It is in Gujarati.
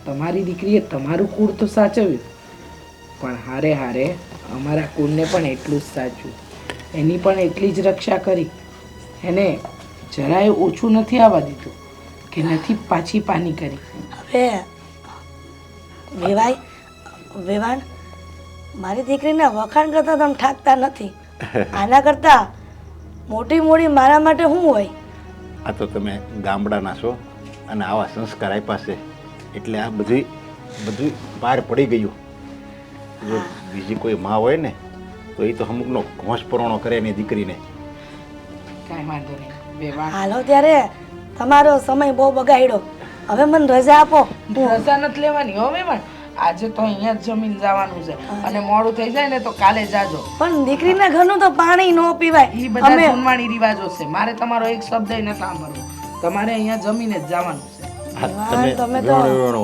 તમારી દીકરીએ તમારું કુળ તો સાચવ્યું, પણ હારે હારે અમારા કુળને પણ એટલું જ સાચવ્યું. એની પણ એટલી જ રક્ષા કરી. એને જરાય ઓછું નથી આવવા દીધું કે નથી પાછી પાની કરી. હવે વેવાય વેવાણ મારી દીકરીના વખાણ કરતા તમે ઠાકતા નથી. આના કરતા મોટી મોટી મારા માટે શું હોય? આ તો તમે ગામડાના છો અને આવા સંસ્કાર આપ્યા છે એટલે આ બધું બહાર પડી ગયું. જો બીજી કોઈ માં હોય ને તો એ તો અમુકનો ઘોંસ પરોણો કરે એની દીકરીને. કાંઈ વાંધો નહીં વેવાણ. હાલો ત્યારે તમારો સમય બહુ બગાડ્યો. હવે મને રજા આપો. રજા નથી લેવાની હો વેવાણ. આજે તો અહીંયા જ જમીન જવાનું છે અને મોડું થઈ જાય ને તો કાલે જાજો. પણ દીકરીના ઘરનું તો પાણી ન પીવાય. એ બધા જૂનવાણી રિવાજો છે. મારે તમારો એક શબ્દ નથી સાંભળવો. તમારે અહીંયા જમીને જ જવાનું છે. આ તમે તો વેણો